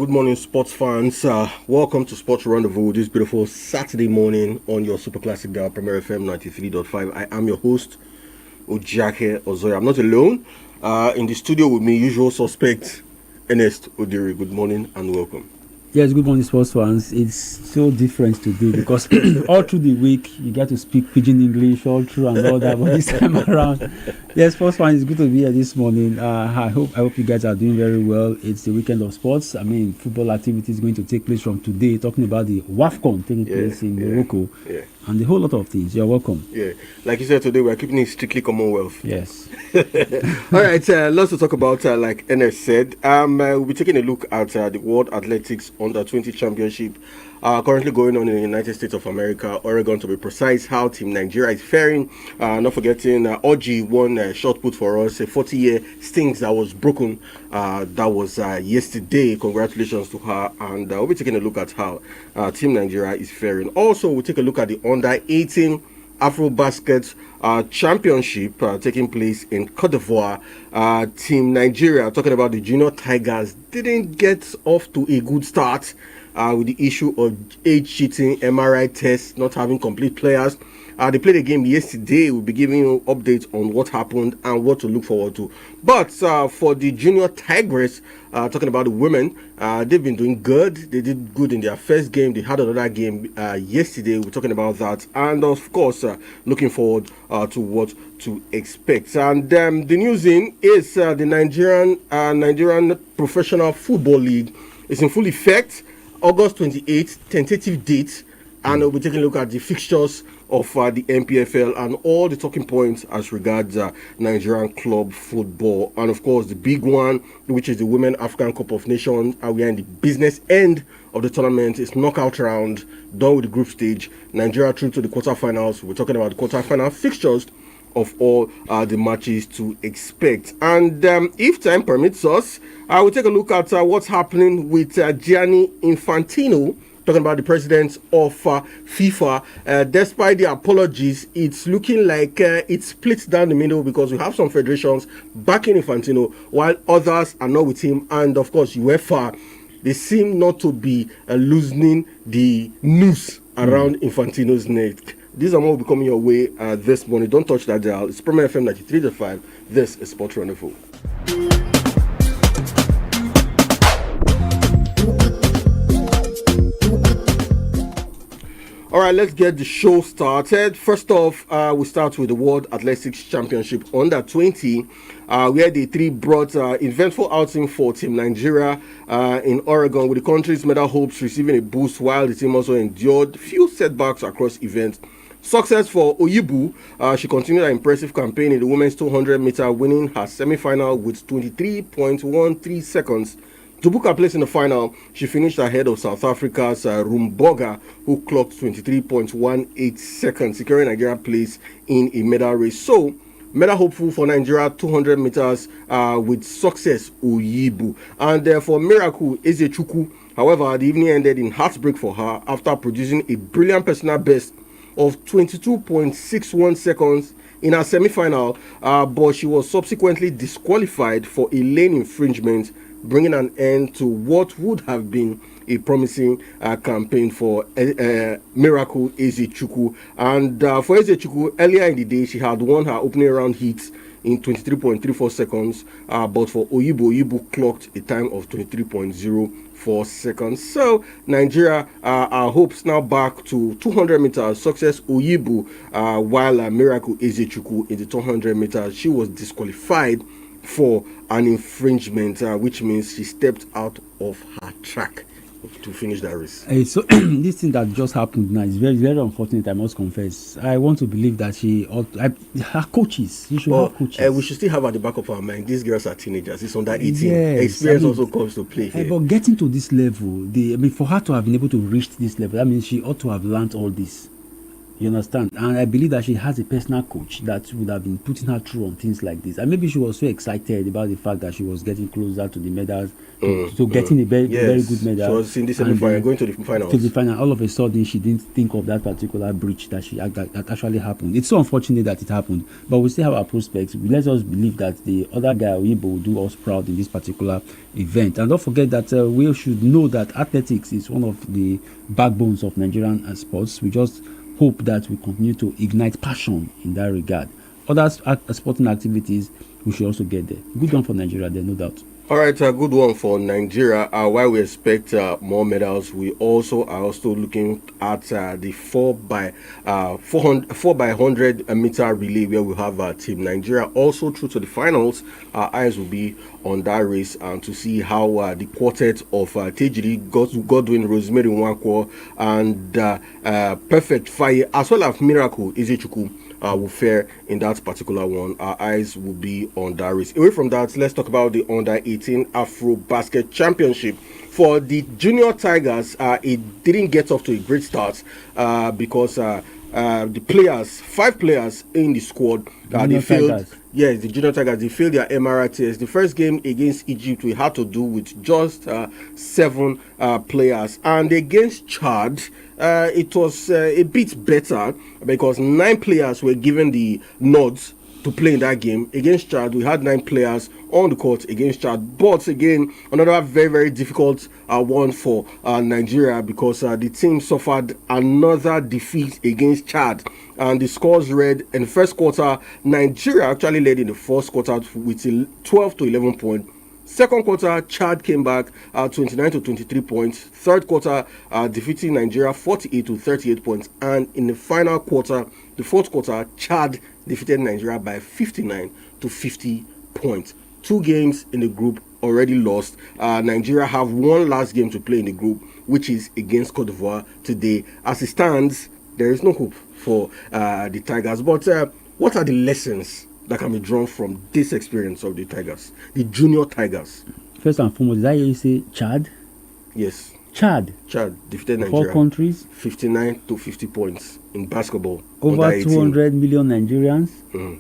Good morning, sports fans. Welcome to Sports Rendezvous this beautiful Saturday morning on your super classic dial, Premier FM 93.5. I am your host, Ojake Ozoya. I'm not alone. In the studio with me, usual suspect, Ernest Odiri. Good morning and welcome. Yes, good morning, sports fans. It's so different today because all through the week you get to speak pidgin English all through and all that. But this time around, yes, sports fans, it's good to be here this morning. I hope you guys are doing very well. It's the weekend of sports. I mean, football activity is going to take place from today. Talking about the WAFCON taking place in Morocco, and a whole lot of things. You're welcome. Yeah, like you said today, we're keeping it strictly Commonwealth. Yes. All right, lots to talk about. Like Ernest said, we'll be taking a look at the World Athletics Under 20 Championship currently going on in the United States of America, Oregon to be precise. How Team Nigeria is faring. Not forgetting, Oji won a shot put for us, a 40-year stings that was broken. That was yesterday. Congratulations to her. And we'll be taking a look at how Team Nigeria is faring. Also, we'll take a look at the Under 18 Afro-Basket Championship taking place in Cote d'Ivoire. Team Nigeria, talking about the Junior Tigers, didn't get off to a good start with the issue of age cheating, MRI tests, not having complete players. They played a game yesterday. We'll be giving you updates on what happened and what to look forward to. But for the Junior Tigers, talking about the women, they've been doing good. They did good in their first game. They had another game yesterday. We're talking about that. And of course, looking forward to what to expect. And the news is the Nigerian Professional Football League is in full effect. August 28th, tentative date. And we'll be taking a look at the fixtures of the NPFL and all the talking points as regards Nigerian club football. And of course, the big one, which is the Women African Cup of Nations. We are in the business end of the tournament. It's knockout round, done with the group stage. Nigeria through to the quarterfinals. We're talking about the quarterfinal fixtures of all the matches to expect. And if time permits us, I will take a look at what's happening with Gianni Infantino, talking about the president of FIFA. Despite the apologies, it's looking like it's split down the middle because we have some federations backing Infantino while others are not with him. And of course, UEFA, they seem not to be loosening the noose around Infantino's neck. These are more coming your way this morning. Don't touch that dial. It's Premier FM 93.5. This is Sports Rendezvous. All right, let's get the show started. First off, we start with the World Athletics Championship Under 20, where the three brought eventful outing for Team Nigeria in Oregon, with the country's medal hopes receiving a boost while the team also endured few setbacks across events. Success for Oyibu. She continued her impressive campaign in the women's 200 meter, winning her semi-final with 23.13 seconds. To book her place in the final, she finished ahead of South Africa's Rumboga, who clocked 23.18 seconds, securing Nigeria place in a medal race. So, medal hopeful for Nigeria 200 meters with success, Oyibu. And for Miracle Ezechukwu, however, the evening ended in heartbreak for her after producing a brilliant personal best of 22.61 seconds in her semi-final, but she was subsequently disqualified for a lane infringement, bringing an end to what would have been a promising campaign for Miracle Ezechukwu. And for Ezechukwu, earlier in the day, she had won her opening round heat in 23.34 seconds, but for Oyibu clocked a time of 23.04 seconds. So Nigeria, our hopes now back to 200 meters success Oyibu, while Miracle Ezechukwu in the 200 meters, she was disqualified for an infringement, which means she stepped out of her track to finish that race. So this thing that just happened now is very, very unfortunate. I must confess. I want to believe that her coaches. You should have coaches. We should still have at the back of our mind. These girls are teenagers. It's under 18. Yes, Experience also comes to play here. But getting to this level, for her to have been able to reach this level, that means she ought to have learned all this. You understand? And I believe that she has a personal coach that would have been putting her through on things like this. And maybe she was so excited about the fact that she was getting closer to the medals, to getting a very good medal. She was in the semi-final, going to the finals. To the final. All of a sudden, she didn't think of that particular breach that actually happened. It's so unfortunate that it happened. But we still have our prospects. Let us believe that the other guy, Oyinbo, will do us proud in this particular event. And don't forget that we should know that athletics is one of the backbones of Nigerian sports. We just hope that we continue to ignite passion in that regard. Other sporting activities, we should also get there. Good one for Nigeria there, no doubt. All right, a good one for Nigeria. While we expect more medals, we also are also looking at the 4x100 meter relay, where we have Team Nigeria also through to the finals. Our eyes will be on that race and to see how the quartet of Tejiri, Godwin, Rosemary Nwankwo, and Perfect Fire, as well as Miracle Izichukwu, will fare in that particular one. Our eyes will be on that race. Away from that, let's talk about the Under-18 Afro Basket Championship. For the Junior Tigers, it didn't get off to a great start because the players, 5 players in the squad, they failed. Yes, the Junior Tigers, they failed their MRTs. The first game against Egypt, we had to do with just 7 players. And against Chad, it was a bit better because 9 players were given the nods to play in that game. Against Chad, we had 9 players on the court against Chad. But again, another very, very difficult one for Nigeria because the team suffered another defeat against Chad. And the scores read in the first quarter, Nigeria actually led in the first quarter with 12 to 11 points. Second quarter, Chad came back 29 to 23 points. Third quarter, defeating Nigeria 48 to 38 points. And in the final quarter, the fourth quarter, Chad defeated Nigeria by 59 to 50 points. 2 games in the group already lost. Nigeria have one last game to play in the group, which is against Cote d'Ivoire today. As it stands, there is no hope for the Tigers. But what are the lessons that can be drawn from this experience of the Tigers, the Junior Tigers? First and foremost, is that you say Chad? Yes. Chad defeated Nigeria. 4 countries. 59 to 50 points in basketball. Over 200 million Nigerians.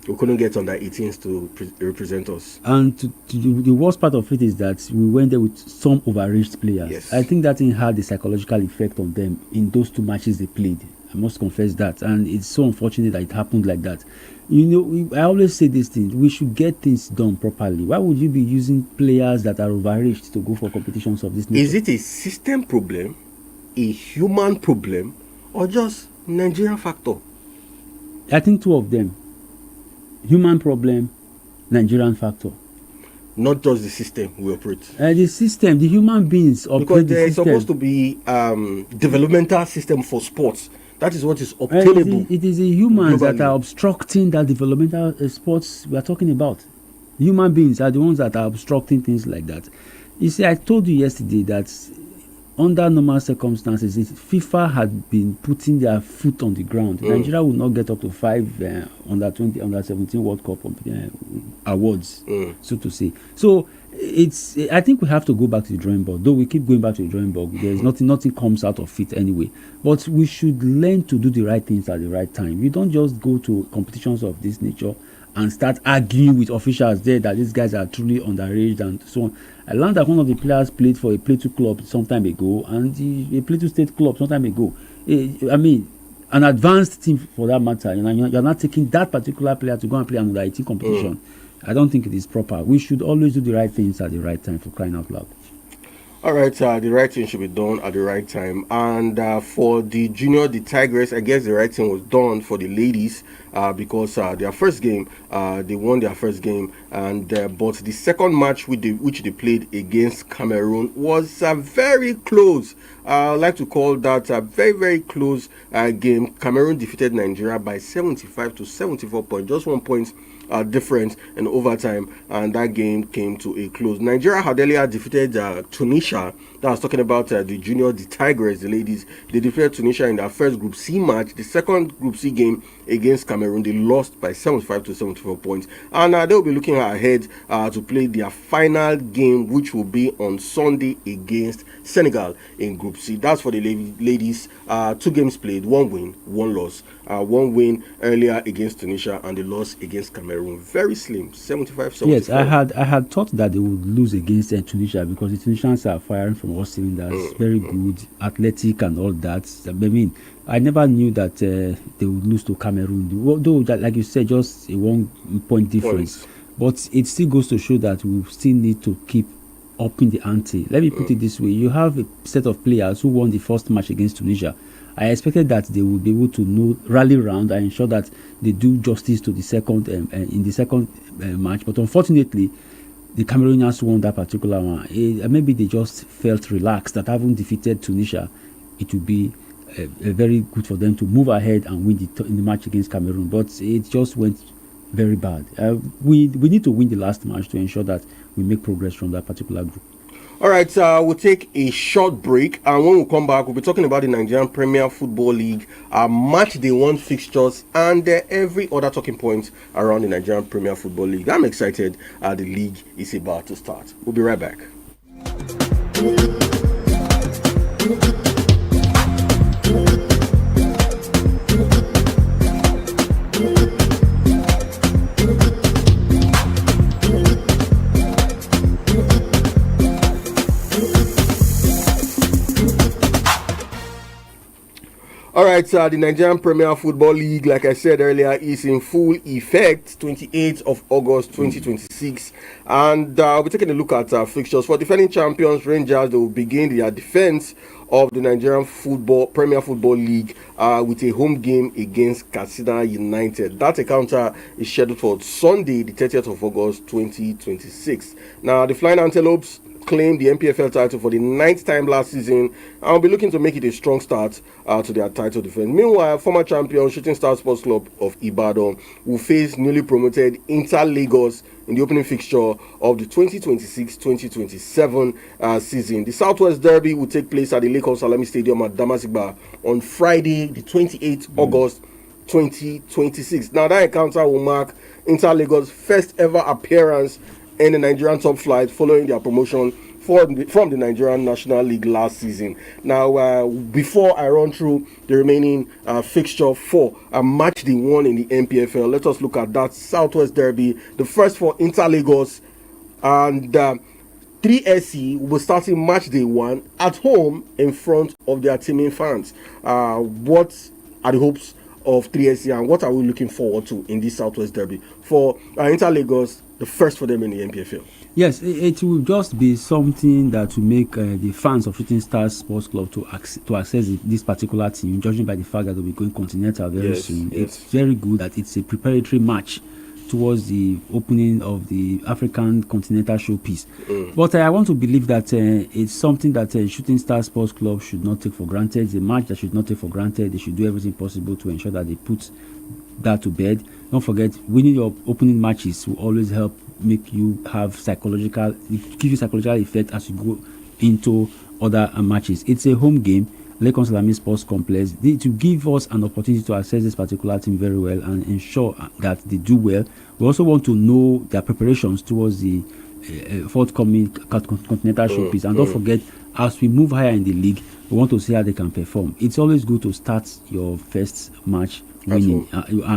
We couldn't get under 18s to represent us. And the worst part of it is that we went there with some overreached players. Yes. I think that thing had a psychological effect on them in those 2 matches they played. I must confess that. And it's so unfortunate that it happened like that. You know, I always say this thing. We should get things done properly. Why would you be using players that are overreached to go for competitions of this nature? Is it a system problem, a human problem, or just Nigerian factor? I think 2 of them. Human problem, Nigerian factor. Not just the system we operate. The system, the human beings operate because there the is system. supposed to be developmental system for sports. That is what is obtainable. It is the humans globally that are obstructing that developmental sports we are talking about. Human beings are the ones that are obstructing things like that. You see, I told you yesterday that under normal circumstances, if FIFA had been putting their foot on the ground, Nigeria would not get up to 5 under 20, under 17 World Cup awards, so to say. So I think we have to go back to the drawing board. Though we keep going back to the drawing board, there's nothing comes out of it anyway. But we should learn to do the right things at the right time. You don't just go to competitions of this nature and start arguing with officials there that these guys are truly underage and so on. I learned that one of the players played for a Plateau club some time ago and a Plateau State club some time ago. I mean, an advanced team for that matter. You're not taking that particular player to go and play another 18 competition. I don't think it is proper. We should always do the right things at the right time, for crying out loud. All right, the right thing should be done at the right time. And for the junior, the Tigers, I guess the right thing was done for the ladies because their first game, they won their first game. And but the second match which they played against Cameroon was very close. I like to call that a very, very close game. Cameroon defeated Nigeria by 75 to 74 points, just 1 point difference in overtime, and that game came to a close. Nigeria had earlier defeated Tunisia. That was talking about the Tigers, the ladies. They defeated Tunisia in their first Group C match. The second Group C game against Cameroon, they lost by 75 to 74 points. And they'll be looking ahead to play their final game, which will be on Sunday against Senegal in Group C. That's for the ladies. 2 games played, 1 win, 1 loss. 1 win earlier against Tunisia and the loss against Cameroon. Very slim, 75-75. Yes, I had thought that they would lose against Tunisia because the Tunisians are firing from all cylinders, very good, athletic and all that. I mean, I never knew that they would lose to Cameroon. Though, like you said, just a 1 point difference. But it still goes to show that we still need to keep upping the ante. Let me put it this way. You have a set of players who won the first match against Tunisia. I expected that they would be able to rally round and ensure that they do justice to the second in the second match. But unfortunately, the Cameroonians won that particular one. Maybe they just felt relaxed that having defeated Tunisia, it would be very good for them to move ahead and win in the match against Cameroon. But it just went very bad. We need to win the last match to ensure that we make progress from that particular group. All right, we'll take a short break, and when we come back, we'll be talking about the Nigerian Premier Football League, match day 1 fixtures, and every other talking point around the Nigerian Premier Football League. I'm excited. The league is about to start. We'll be right back. All right, the Nigerian Premier Football League, like I said earlier, is in full effect, 28th of August 2026. And we're taking a look at fixtures. For defending champions, Rangers, they will begin their defense of the Nigerian Premier Football League with a home game against Katsina United. That encounter is scheduled for Sunday, the 30th of August 2026. Now, the Flying Antelopes claimed the MPFL title for the 9th time last season and will be looking to make it a strong start to their title defense. Meanwhile, former champion Shooting Star Sports Club of Ibadan will face newly promoted Inter Lagos in the opening fixture of the 2026-2027 season. The Southwest Derby will take place at the Lake of Salami Stadium at Damasigba on Friday, the 28th August 2026. Now, that encounter will mark Inter Lagos' first ever appearance in the Nigerian top flight following their promotion from the Nigerian National League last season. Now, before I run through the remaining fixture for match day 1 in the MPFL, let us look at that Southwest Derby. The first for Inter Lagos and 3SC will be starting match day 1 at home in front of their teaming fans. What are the hopes of 3SC and what are we looking forward to in this Southwest Derby for Inter Lagos, the first for them in the MPFL? Yes, it will just be something that will make the fans of Shooting Stars Sports Club to access this particular team, judging by the fact that they'll be going continental very soon. Yes. It's very good that it's a preparatory match towards the opening of the African Continental Showpiece. But I want to believe that it's something that Shooting Stars Sports Club should not take for granted. It's a match that should not take for granted. They should do everything possible to ensure that they put that to bed. Don't forget, winning your opening matches will always help make you have give you psychological effect as you go into other matches. It's a home game, Lekon Salami Sports Complex. It will give us an opportunity to assess this particular team very well and ensure that they do well. We also want to know their preparations towards the forthcoming Continental Showpiece. And don't forget, as we move higher in the league, we want to see how they can perform. It's always good to start your first match winning.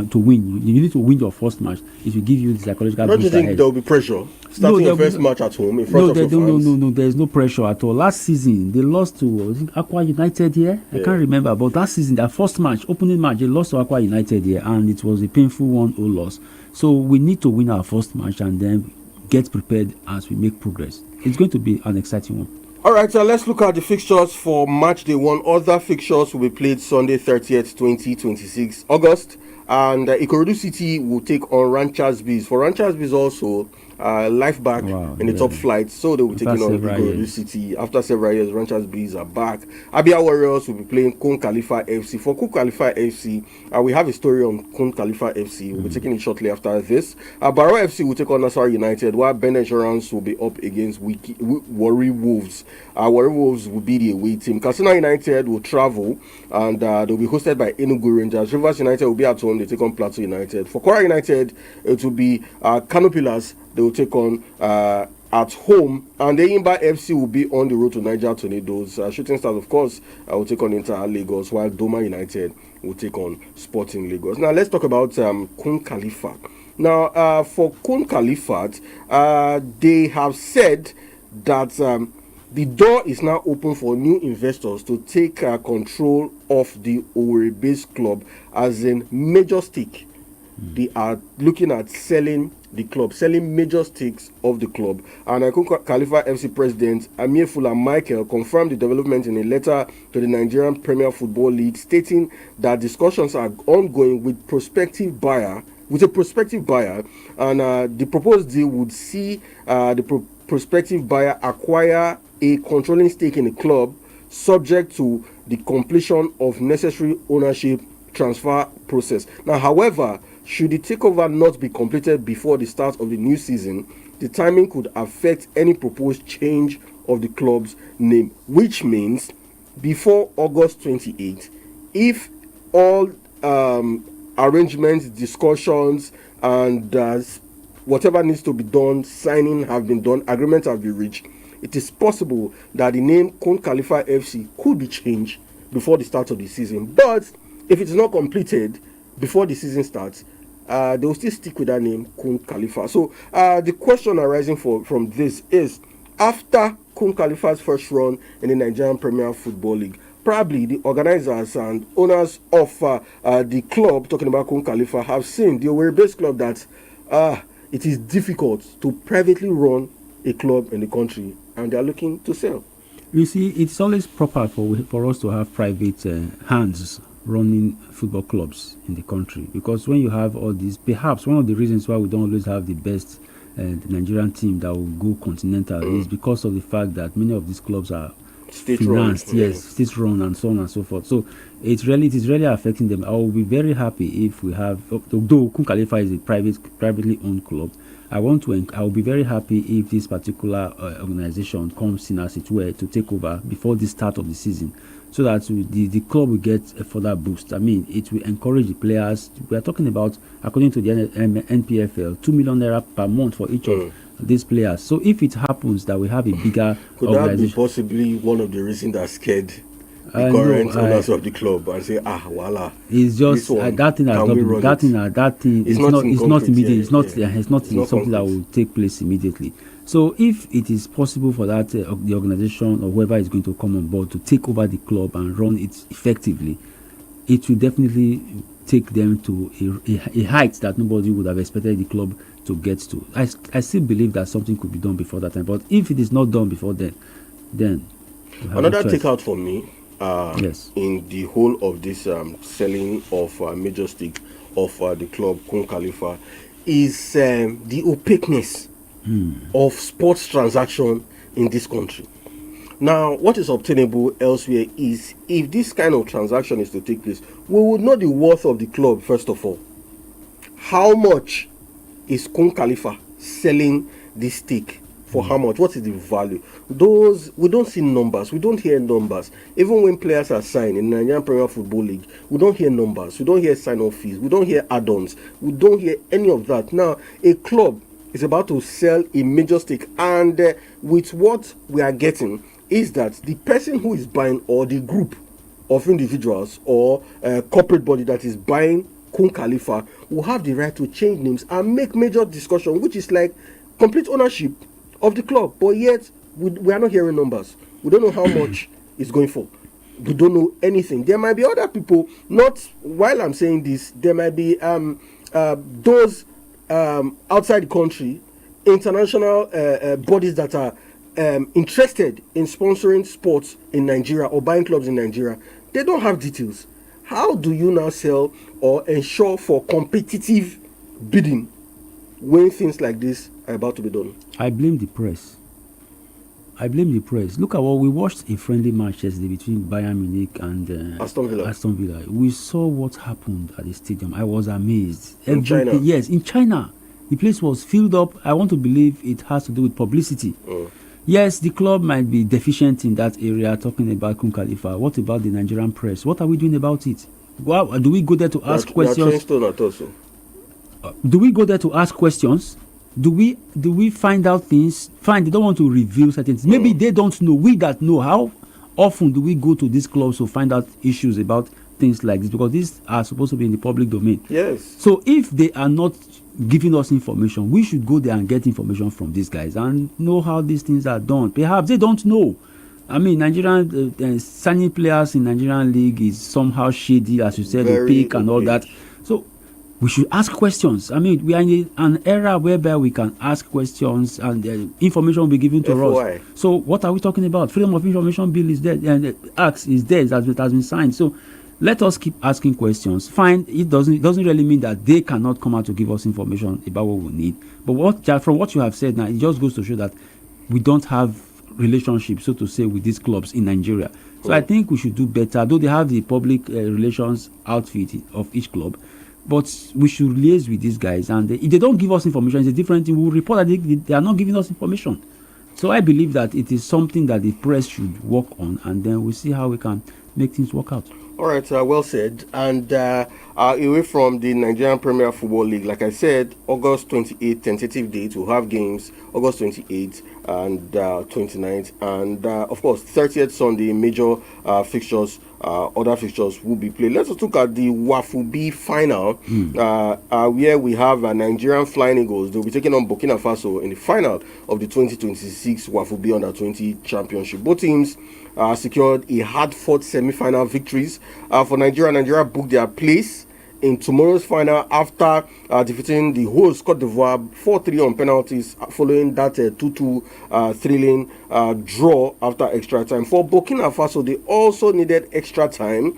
To win, you need to win your first match. It will give you the psychological boost. Don't you think there will be pressure starting your first match at home in front of your fans? No, there's no pressure at all. Last season, they lost to Aqua United here. I can't remember, but last season, their first match, opening match, they lost to Aqua United here, and it was a painful 1-0 loss. So we need to win our first match and then get prepared as we make progress. It's going to be an exciting one. All right, so let's look at the fixtures for match day 1. Other fixtures will be played Sunday, 30th, 2026 August. And Ikorodu City will take on Ranchers Bees. For Ranchers Bees also, life back Wow, in the top yeah. flight. So they will be After taking on several Igor years. City. After several years, Ranchers Bees are back. Abia Warriors will be playing Kun Khalifa FC. For Kun Khalifa FC, we have a story on Kun Khalifa FC. We'll be taking it shortly after this. Barrow FC will take on Nassau United, while Ben Insurance will be up against Warri Wolves. Warri Wolves will be the away team. Katsina United will travel, and they'll be hosted by Enugu Rangers. Rivers United will be at home. They take on Plateau United. For Kwara United, it will be Kano Pillars. They will take on at home, and the Imba FC will be on the road to Niger Tornadoes. Shooting Stars, of course, will take on Inter Lagos, while Doma United will take on Sporting Lagos. Now, let's talk about Kun Khalifa. Now, for Kun Khalifat, they have said that the door is now open for new investors to take control of the Owerri-based club as in major stake. They are looking at selling the club, selling major stakes of the club. And Kun Khalifa FC president Amir Fula Michael confirmed the development in a letter to the Nigerian Premier Football League, stating that discussions are ongoing with a prospective buyer, and the proposed deal would see the prospective buyer acquire a controlling stake in the club, subject to the completion of necessary ownership transfer process. Now, however, should the takeover not be completed before the start of the new season, the timing could affect any proposed change of the club's name, which means before August 28, if all arrangements, discussions, and whatever needs to be done, signing have been done, agreements have been reached, it is possible that the name Kun Khalifa FC could be changed before the start of the season. But if it is not completed before the season starts, they will still stick with that name, Kun Khalifa. So the question arising from this is, after Kun Khalifa's first run in the Nigerian Premier Football League, probably the organizers and owners of the club, talking about Kun Khalifa, have seen the Owerri-based club that it is difficult to privately run a club in the country, and they are looking to sell. You see, it's always proper for us to have private hands running football clubs in the country, because when you have all these, perhaps one of the reasons why we don't always have the best the Nigerian team that will go continental is because of the fact that many of these clubs are financed, state run, and so on and so forth. So it is really affecting them. I will be very happy if we have, although Kun Khalifa is a privately owned club, I will be very happy if this particular organization comes in, as it were, to take over before the start of the season, so that the club will get a further boost. I mean, it will encourage the players. We are talking about, according to the NPFL, 2 million naira per month for each of these players. So if it happens that we have a bigger could that be possibly one of the reasons that scared the current owners of the club and say, voila, it's just that thing has not been, that thing is not immediate. It's not something that will take place immediately. So if it is possible for that the organization or whoever is going to come on board to take over the club and run it effectively, it will definitely take them to a height that nobody would have expected the club to get to. I still believe that something could be done before that time, but if it is not done before then another takeout for me yes, in the whole of this selling of major stake of the club Kun Khalifa is the opaqueness of sports transaction in this country. Now, what is obtainable elsewhere is, if this kind of transaction is to take place, we would know the worth of the club first of all. How much is Kun Khalifa selling this stake for? How much? What is the value? Those, we don't see numbers, we don't hear numbers. Even when players are signed in the Nigerian Premier Football League, we don't hear numbers, we don't hear sign-off fees, we don't hear add-ons, we don't hear any of that. Now, a club is about to sell a major stake, and with what we are getting is that the person who is buying, or the group of individuals or corporate body that is buying Kun Khalifa, will have the right to change names and make major discussion, which is like complete ownership of the club. But yet we are not hearing numbers. We don't know how much it's going for. We don't know anything. There might be other people, not while I'm saying this, there might be those outside the country, international bodies that are interested in sponsoring sports in Nigeria or buying clubs in Nigeria. They don't have details. How do you now sell or ensure for competitive bidding when things like this are about to be done? I blame the press. Look at what we watched, a friendly match yesterday between Bayern Munich and Aston Villa. We saw what happened at the stadium. I was amazed. In China? Yes, in China. The place was filled up. I want to believe it has to do with publicity. Yes, the club might be deficient in that area, talking about Kun Khalifa. What about the Nigerian press? What are we doing about it? Well, do we go there to ask questions? Do we go there to ask questions? Do we find out things? Fine, they don't want to reveal certain things. Maybe they don't know. We that know. How often do we go to these clubs to find out issues about things like this? Because these are supposed to be in the public domain. Yes. So if they are not giving us information, we should go there and get information from these guys and know how these things are done. Perhaps they don't know. I mean, Nigerian signing players in Nigerian league is somehow shady, as you said, the pick and all that. So we should ask questions. I mean, we are in an era whereby we can ask questions and information will be given to us. So what are we talking about? Freedom of Information Bill is there, and the Act is there, it has been signed. So let us keep asking questions. Fine, it doesn't really mean that they cannot come out to give us information about what we need. But from what you have said now, it just goes to show that we don't have relationships, so to say, with these clubs in Nigeria. So I think we should do better, though they have the public relations outfit of each club. But we should liaise with these guys, and if they don't give us information, it's a different thing. We'll report that they are not giving us information. So I believe that it is something that the press should work on, and then we'll see how we can make things work out. All right, well said. And away from the Nigerian Premier Football League, like I said, August 28th, tentative date, we'll have games August 28th and 29th. And, of course, 30th Sunday, major fixtures, other fixtures will be played. Let's look at the WAFU-B final, where we have Nigerian Flying Eagles. They'll be taking on Burkina Faso in the final of the 2026 WAFU-B Under-20 Championship. Both teams secured a hard-fought semi-final victories for Nigeria. Nigeria booked their place in tomorrow's final after defeating the host Cote d'Ivoire 4-3 on penalties following that 2-2 thrilling draw after extra time. For Burkina Faso, they also needed extra time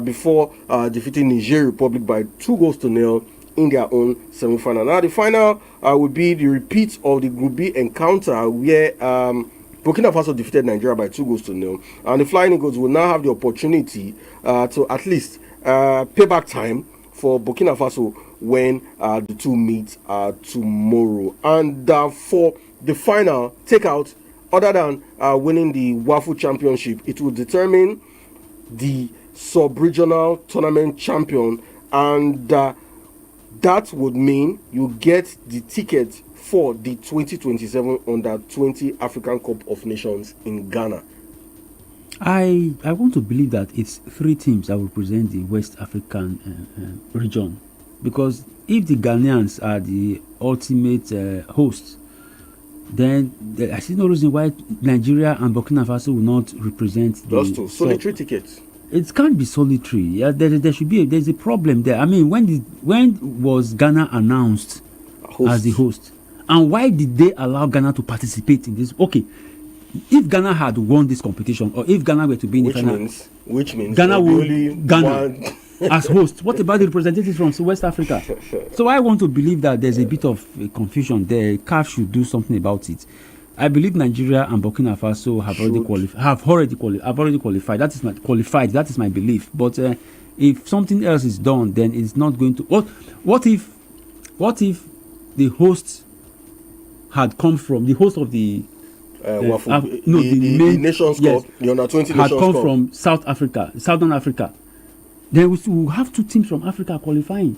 before defeating Niger Republic by 2-0 in their own semi-final. Now, the final will be the repeat of the Group B encounter where Burkina Faso defeated Nigeria by 2-0. And the Flying Eagles will now have the opportunity to at least pay back time for Burkina Faso when the two meet tomorrow. And for the final takeout, other than winning the WAFU Championship, it will determine the sub-regional tournament champion. And that would mean you get the ticket for the 2027 Under-20 African Cup of Nations in Ghana. I want to believe that it's 3 teams that will represent the West African region, because if the Ghanaians are the ultimate hosts, then I see no reason why Nigeria and Burkina Faso will not represent those two solitary tickets. It can't be solitary. Yeah, there should be there's a problem there. I mean, when was Ghana announced as the host, and why did they allow Ghana to participate in this? Okay. If Ghana had won this competition, or if Ghana were to be in the final, which means Ghana would as host. What about the representatives from West Africa? So I want to believe that there's a bit of confusion there. CAF should do something about it. I believe Nigeria and Burkina Faso have already qualified. That is my belief. But if something else is done, then it's not going to. What if the host had come from the host of the the Nations Cup, the Under-20 had come from Southern Africa. Then we will have 2 teams from Africa qualifying.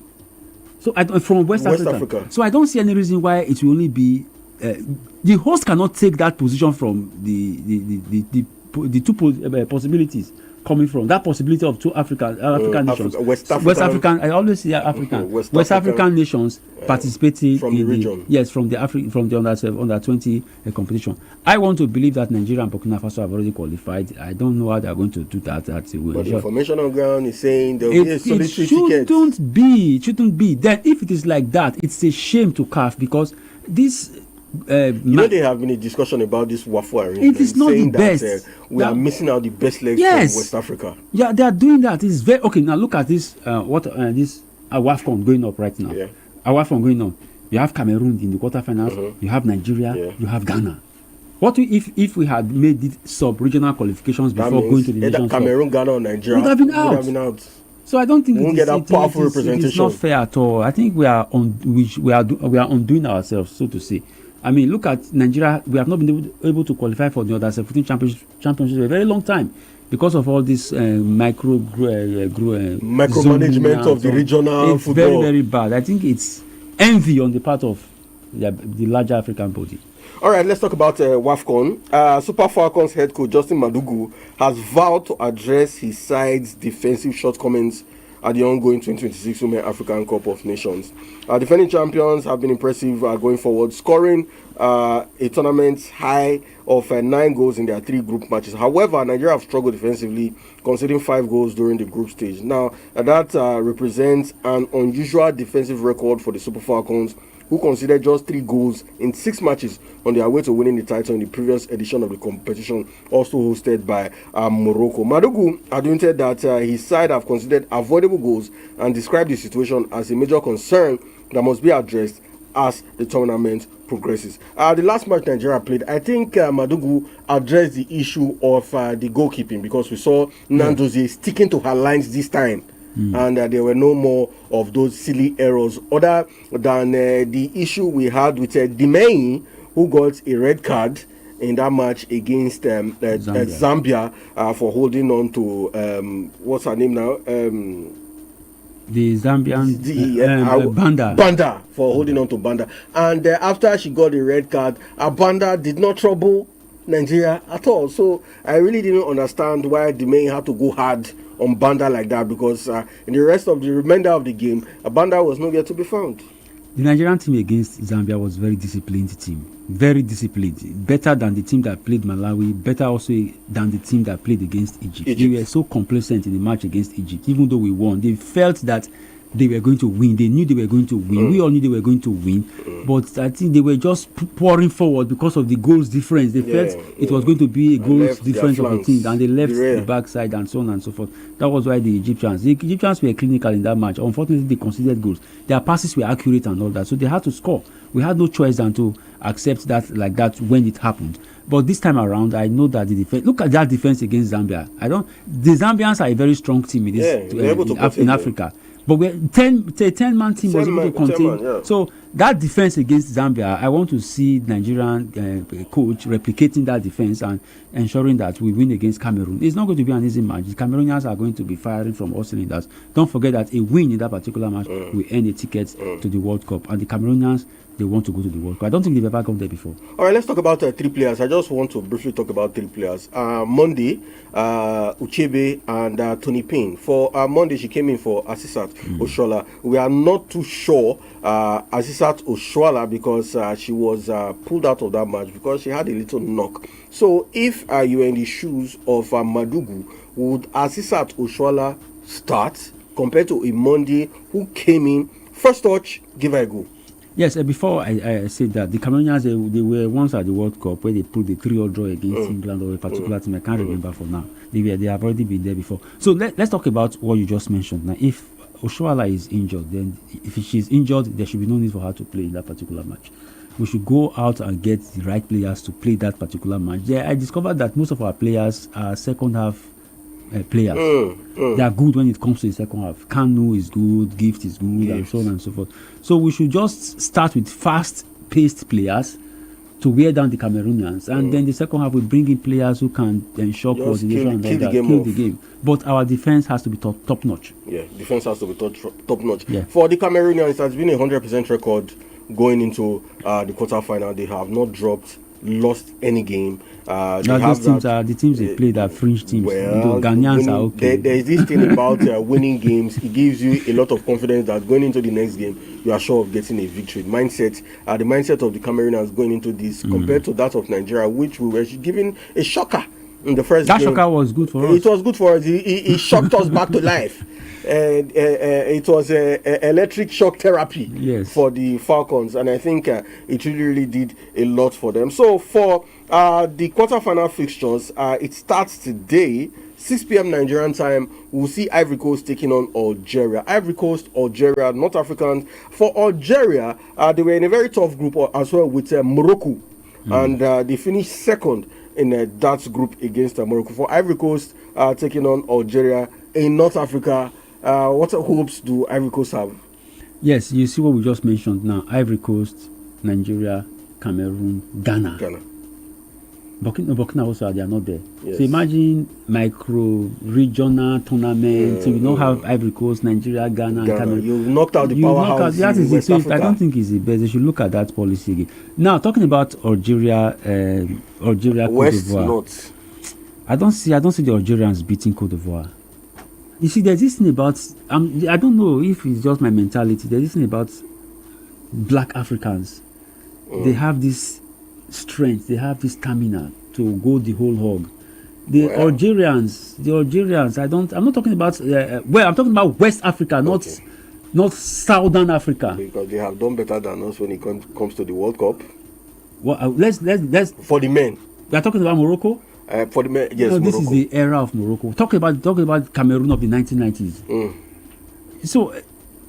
So from West Africa. So I don't see any reason why it will only be the host cannot take that position from the 2 possibilities coming from that possibility of 2 African nations. West African. I always say African. West African nations participating from the region. From the Under-20 competition. I want to believe that Nigeria and Burkina Faso have already qualified. I don't know how they are going to do that. But the information on ground is saying there will be a solitary ticket. It shouldn't be. Then if it is like that, it's a shame to CAF, because this. They have been a discussion about this WAFU arrangement. It is not the best. We are missing out the best legs from West Africa. Yeah, they are doing that. It's very okay. Now look at this. This WAFCON going up right now. Yeah. WAFCON going on. You have Cameroon in the quarterfinals. You have Nigeria. Yeah. You have Ghana. What if we had made it sub-regional qualifications That before means going to the either Nations Cup? Cameroon, Ghana, or Nigeria Would have been out. So I don't think We won't get that powerful it is representation. not fair at all. I think we are undoing ourselves, so to say. I mean, look at Nigeria. We have not been able to qualify for the under 17 championship for a very long time because of all this micromanagement of the regional it's football. very, very bad. I think it's envy on the part of the larger African body. All right, let's talk about WAFCON. Super Falcons head coach Justin Madugu has vowed to address his side's defensive shortcomings at the ongoing 2026 Women African Cup of Nations. Defending champions have been impressive going forward, scoring a tournament high of 9 goals in their 3 group matches. However, Nigeria have struggled defensively, conceding 5 goals during the group stage. Now, that represents an unusual defensive record for the Super Falcons, who conceded just 3 goals in 6 matches on their way to winning the title in the previous edition of the competition, also hosted by Morocco. Madugu admitted that his side have conceded avoidable goals and described the situation as a major concern that must be addressed as the tournament progresses. The last match Nigeria played, I think Madugu addressed the issue of the goalkeeping, because we saw Nandozie sticking to her lines this time. And there were no more of those silly errors, other than the issue we had with Dimei, who got a red card in that match against Zambia for holding on to what's her name now? The Zambian Banda, for holding on to Banda. And after she got a red card, Banda did not trouble Nigeria at all. So I really didn't understand why Dimei had to go hard on Banda like that, because in the remainder of the game, Banda was nowhere to be found. The Nigerian team against Zambia was very disciplined team. Very disciplined. Better than the team that played Malawi, better also than the team that played against Egypt. They were so complacent in the match against Egypt. Even though we won, they felt that they were going to win. They knew they were going to win. We all knew they were going to win. But I think they were just pouring forward because of the goals difference. They felt it was going to be a goals difference of the team, and they left the backside and so on and so forth. That was why the Egyptians were clinical in that match. Unfortunately, they conceded goals. Their passes were accurate and all that, so they had to score. We had no choice than to accept that like that when it happened. But this time around, I know that the defense. Look at that defense against Zambia. The Zambians are a very strong team in Africa. But we're 10-man team was able to contain. So that defense against Zambia, I want to see Nigerian coach replicating that defense and ensuring that we win against Cameroon. It's not going to be an easy match. The Cameroonians are going to be firing from all cylinders. Don't forget that a win in that particular match will earn a ticket to the World Cup. And the Cameroonians, they want to go to the World Cup. I don't think they've ever gone there before. All right, let's talk about 3 players. I just want to briefly talk about 3 players. Monday, Uchebe and Tony Payne. For Monday, she came in for Asisat Oshoala. We are not too sure Asisat Oshoala, because she was pulled out of that match because she had a little knock. So if you were in the shoes of Madugu, would Asisat Oshoala start compared to a Monday who came in first touch, give her a go? Yes, before I said that, the Cameroonians, they were once at the World Cup where they put the 3-0 draw against England or a particular team. I can't remember for now. They have already been there before. So let's talk about what you just mentioned. Now, if Oshoala is injured, then if she's injured, there should be no need for her to play in that particular match. We should go out and get the right players to play that particular match. Yeah, I discovered that most of our players are second half players. They are good when it comes to the second half. Kanu is good, Gift is good, and so on and so forth. So we should just start with fast-paced players to wear down the Cameroonians, and then the second half we bring in players who can ensure coordination and kill the game. But our defense has to be top notch. Yeah, defense has to be top notch. Yeah. For the Cameroonians, it has been a 100% record going into the quarterfinal. They have not lost any game. The teams they play are fringe teams. Well, Ghanaians are okay. There is this thing about winning games. It gives you a lot of confidence that going into the next game, you are sure of getting a victory. The mindset of the Cameroonians going into this compared to that of Nigeria, which we were given a shocker in the first game. That shocker was good for us. It was good for us. It shocked us back to life. It was electric shock therapy for the Falcons, and I think it really did a lot for them. So for the quarterfinal fixtures, it starts today. 6 p.m. Nigerian time, we'll see Ivory Coast taking on Algeria. Ivory Coast, Algeria, North Africans. For Algeria, they were in a very tough group as well with Morocco, and they finished second in that group against Morocco. For Ivory Coast, taking on Algeria in North Africa, what hopes do Ivory Coast have? Yes, you see what we just mentioned now. Ivory Coast, Nigeria, Cameroon, Ghana. Burkina Faso, they are not there. Yes. So imagine micro-regional tournament. So you don't have Ivory Coast, Nigeria, Ghana, and Cameroon. You've knocked out the powerhouse in West Africa. I don't think it's the best. They should look at that policy again. Now, talking about Algeria, Cote d'Ivoire. North. I don't see the Algerians beating Cote d'Ivoire. You see, there's this thing about, I don't know if it's just my mentality, there's this thing about black Africans. They have this strength, they have this stamina to go the whole hog. The Algerians, I'm not talking about, I'm talking about West Africa, not Southern Africa. Because they have done better than us when it comes to the World Cup. Well, let's for the men. We are talking about Morocco. For the men, yes, no, this Morocco. is the era of Morocco. Talking about Cameroon of the 1990s. So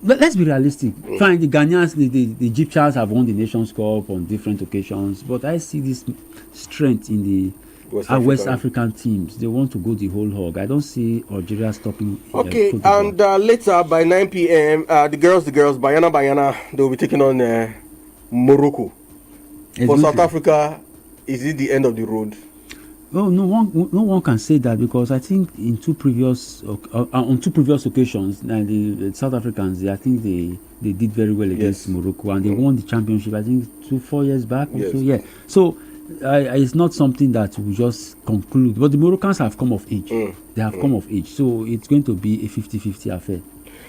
let's be realistic. Fine, the Ghanaians, the Egyptians have won the Nations Cup on different occasions, but I see this strength in the West African teams. They want to go the whole hog. I don't see Algeria stopping. Okay, and later by 9 p.m., the girls, Bayana, they will be taking on Morocco. For South Africa, is it the end of the road? Oh, no one can say that, because I think on two previous occasions, the South Africans, I think they did very well against Morocco, and they won the championship. I think 4 years back. Yes. So yeah, so it's not something that we just conclude. But the Moroccans have come of age. They have come of age, so it's going to be a 50-50 affair.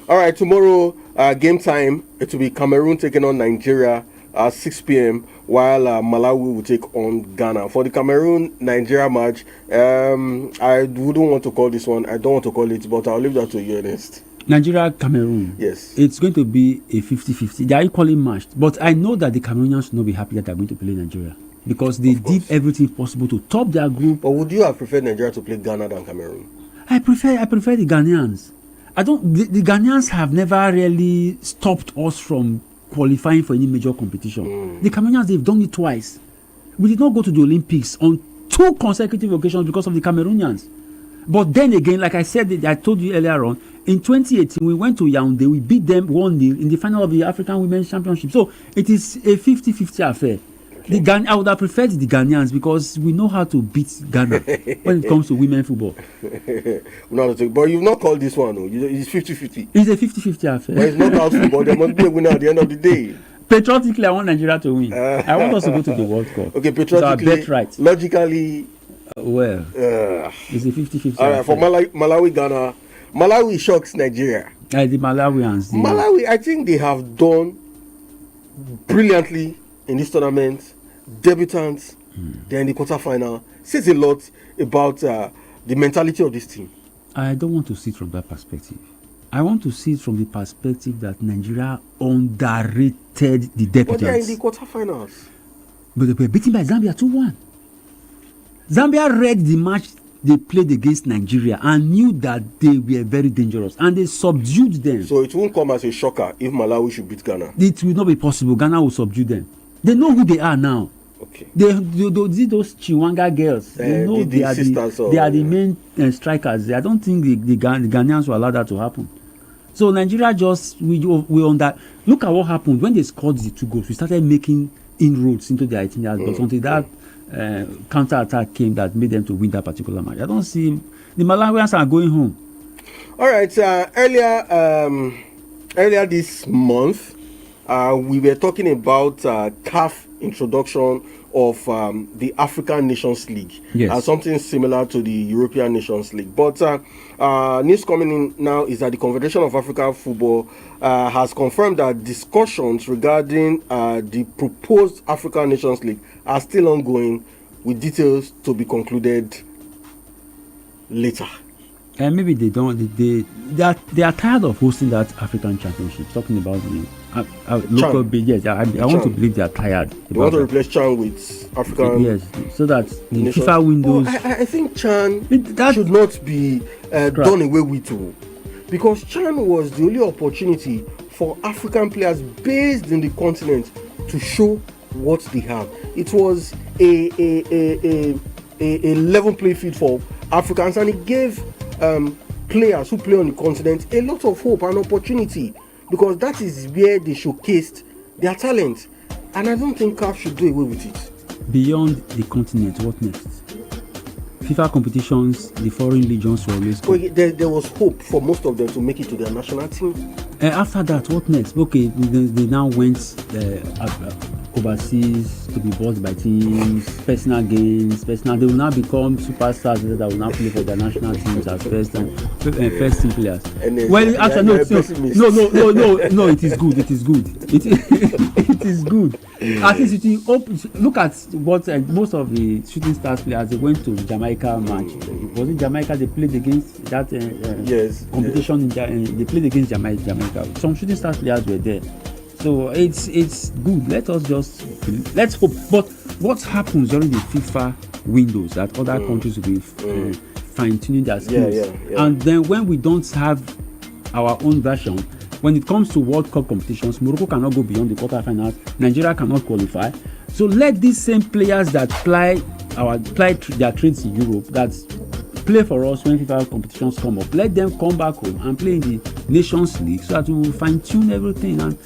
All right, tomorrow game time, it will be Cameroon taking on Nigeria at 6 p.m. while Malawi will take on Ghana. For the Cameroon-Nigeria match, I wouldn't want to call this one. I don't want to call it, but I'll leave that to you, Ernest. Nigeria-Cameroon. Yes. It's going to be a 50-50. They are equally matched. But I know that the Cameroonians should not be happy that they are going to play Nigeria, because they did everything possible to top their group. But would you have preferred Nigeria to play Ghana than Cameroon? I prefer the Ghanaians. The Ghanaians have never really stopped us from qualifying for any major competition. The Cameroonians, they've done it twice. We did not go to the Olympics on 2 consecutive occasions because of the Cameroonians. But then again, like I said, I told you earlier on, in 2018, we went to Yaoundé, we beat them 1-0 in the final of the African Women's Championship. So it is a 50-50 affair. I would have preferred the Ghanaians, because we know how to beat Ghana when it comes to women football. But you've not called this one, though. It's 50-50. It's a 50-50 affair. But it's not about football. There must be a winner at the end of the day. Patriotically, I want Nigeria to win. I want us to go to the World Cup. Okay, patriotically, bet right. Logically, it's a 50-50 all right, for Malawi, Ghana. Malawi shocks Nigeria. The Malawians. Malawi, I think they have done brilliantly in this tournament. Debutants, they're in the quarterfinal. Says a lot about the mentality of this team. I don't want to see it from that perspective. I want to see it from the perspective that Nigeria underrated the debutants. But they're in the quarterfinals. But they were beaten by Zambia 2-1. Zambia read the match they played against Nigeria and knew that they were very dangerous, and they subdued them. So it won't come as a shocker if Malawi should beat Ghana. It will not be possible. Ghana will subdue them. They know who they are now. Okay. Those Chiwanga girls. They know they are the main strikers. I don't think the Ghanaians will allow that to happen. So Nigeria we on that. Look at what happened when they scored the 2 goals. We started making inroads into their itinerary, but until that counter attack came that made them to win that particular match. I don't see the Malawians are going home. All right. Earlier this month, we were talking about CAF introduction of the African Nations League. Yes. Something similar to the European Nations League. But news coming in now is that the Confederation of African Football has confirmed that discussions regarding the proposed African Nations League are still ongoing, with details to be concluded later. And maybe they are tired of hosting that African Championship, talking about Local base, yes. I want to believe they are tired. They want to replace Chan with African. Yes, so that the nations. FIFA windows. I think Chan should not be done away with too, because Chan was the only opportunity for African players based in the continent to show what they have. It was a level playing field for Africans, and it gave players who play on the continent a lot of hope and opportunity, because that is where they showcased their talent, and I don't think CAF should do away with it. Beyond the continent, what next? FIFA competitions, the foreign legions will always go. There was hope for most of them to make it to their national team. After that, what next? Okay, they now went overseas to be bought by teams, personal gains, they will now become superstars that will now play for their national teams as first team players. Well, actually, no, it is good. It is good. At least look at what most of the shooting stars players, they went to Jamaica match. Was it Jamaica they played against that competition? Yes. They played against Jamaica. Some shooting stars players were there. So it's good. Let's hope. But what happens during the FIFA windows that other countries will be fine-tuning their skills? Yeah. And then when we don't have our own version, when it comes to World Cup competitions, Morocco cannot go beyond the quarterfinals. Nigeria cannot qualify. So let these same players that ply their trades in Europe, that play for us when FIFA competitions come up, let them come back home and play in the Nations League, so that we will fine-tune everything and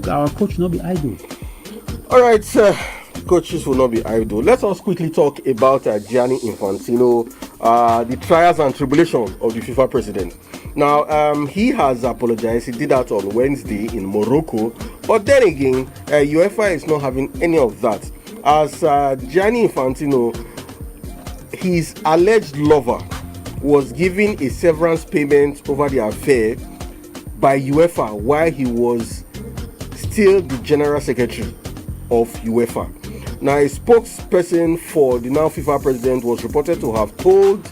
our coach will not be idle. All right, coaches will not be idle. Let us quickly talk about Gianni Infantino, the trials and tribulations of the FIFA president. Now, he has apologized. He did that on Wednesday in Morocco. But then again, UEFA is not having any of that. As Gianni Infantino, his alleged lover, was given a severance payment over the affair by UEFA while he was still the general secretary of UEFA. Now, a spokesperson for the now FIFA president was reported to have told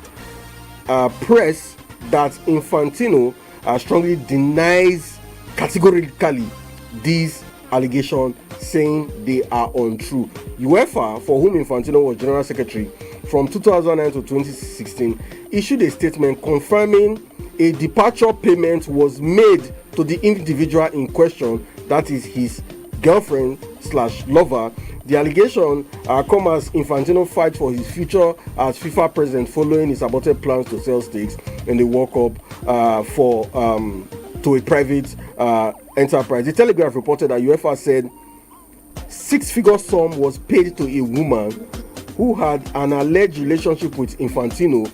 press that Infantino strongly denies categorically these allegations, saying they are untrue. UEFA, for whom Infantino was general secretary from 2009 to 2016, issued a statement confirming a departure payment was made to the individual in question, that is his girlfriend/lover. The allegation come as Infantino fights for his future as FIFA president following his aborted plans to sell stakes in the World Cup to a private enterprise. The Telegraph reported that UEFA said six-figure sum was paid to a woman who had an alleged relationship with Infantino,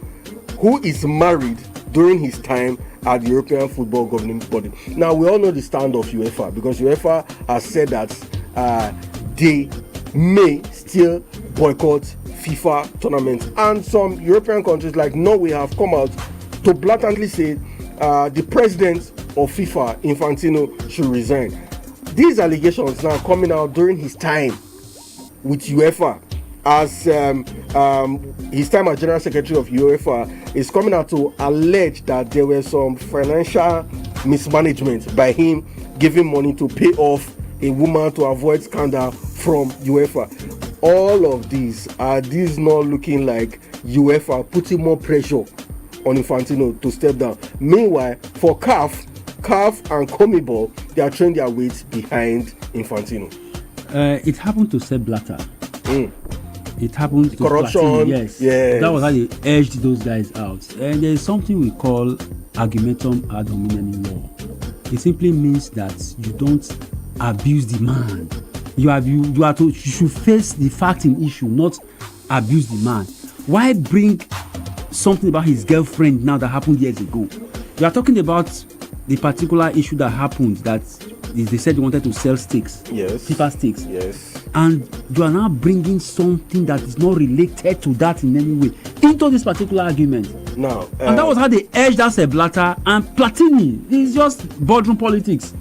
who is married during his time at the European Football Governing Body. Now, we all know the stand of UEFA, because UEFA has said that they may still boycott FIFA tournaments, and some European countries like Norway have come out to blatantly say the president of FIFA, Infantino, should resign. These allegations now coming out during his time with UEFA, as his time as general secretary of UEFA, is coming out to allege that there were some financial mismanagement by him giving money to pay off a woman to avoid scandal from UEFA. All of these not looking like UEFA putting more pressure on Infantino to step down. Meanwhile, for CAF and CONMEBOL, they are throwing their weight behind Infantino. It happened to Sepp Blatter. It happened to corruption. Platini, yes. That was how they edged those guys out. And there is something we call argumentum ad hominem in law. It simply means that you don't abuse the man. You should face the fact in issue, not abuse the man. Why bring something about his girlfriend now that happened years ago? You are talking about the particular issue that happened, that they said they wanted to sell stakes, FIFA stakes. Yes. And you are now bringing something that is not related to that in any way into this particular argument. Now, and that was how they edged out Sepp Blatter and Platini. It's just boardroom politics.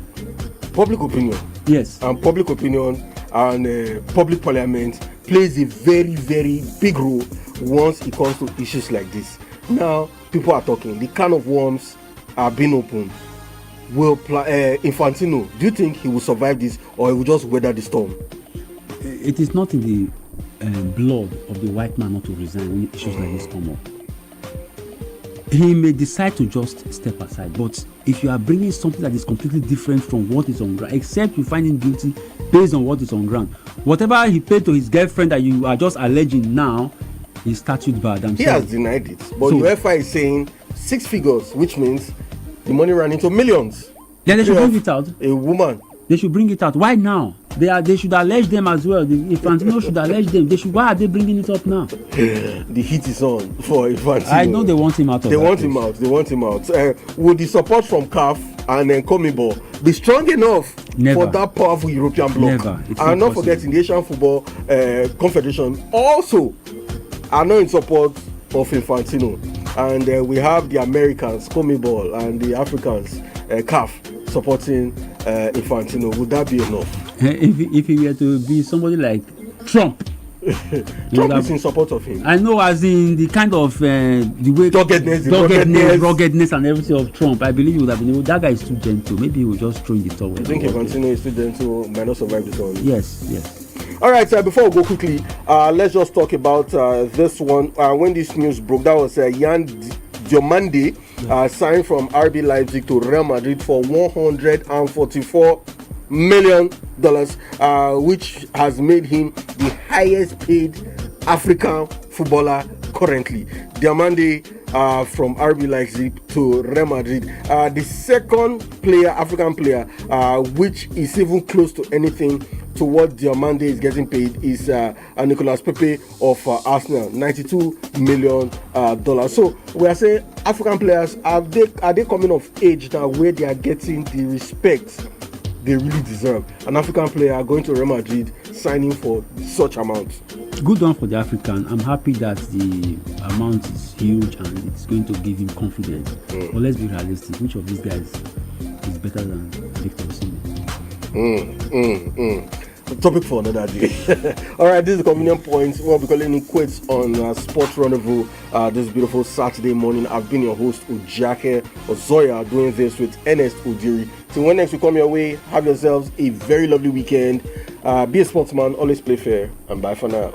Public opinion. Yes. And public opinion and public parliament plays a very, very big role once it comes to issues like this. Now, people are talking. The can of worms are being opened. will Infantino, do you think he will survive this, or he will just weather the storm? It is not in the blood of the white man not to resign when issues like this come up. He may decide to just step aside, but if you are bringing something that is completely different from what is on ground, except you find him guilty based on what is on ground, whatever he paid to his girlfriend that you are just alleging now is statute bad. He has denied it, but UEFA is saying 6 figures, which means the money ran into millions. Then they should bring it out. A woman. They should bring it out. Why now? They should allege them as well. If Infantino should allege them, they should. Why are they bringing it up now? The heat is on for Infantino. I know they want him out. They want him out. They want him out. Will the support from CAF and then CONMEBOL be strong enough for that powerful European bloc? Never. And not forgetting the Asian Football Confederation also are not in support of Infantino. And we have the Americans, CONMEBOL, and the Africans, CAF, supporting Infantino. Would that be enough? If he were to be somebody like Trump, Trump is in support of him. I know, as in the kind of the way ruggedness and everything of Trump. I believe he would have been able. That guy is too gentle. Maybe he will just throw in the towel. I think Infantino is too gentle, might not survive this one. Yes. All right, before we go quickly, let's just talk about this one. When this news broke, that was Yan Diomande signed from RB Leipzig to Real Madrid for $144 million, which has made him the highest paid African footballer currently. Diomande from RB Leipzig to Real Madrid, the second African player, which is even close to anything to what Diomande is getting paid, is Nicolas Pepe of Arsenal, $92 million. So we are saying African players, are they coming of age now where they are getting the respect they really deserve? An African player going to Real Madrid signing for such amount. Good one for the African. I'm happy that the amount is huge and it's going to give him confidence. But let's be realistic. Which of these guys is better than Victor Osimhen? Topic for another day. All right, this is the convenient point. We'll be calling it quits on Sports Rendezvous this beautiful Saturday morning. I've been your host, Ujake Ozoya, doing this with Ernest Udiri. Till when next we come your way, have yourselves a very lovely weekend. Be a sportsman, always play fair, and bye for now.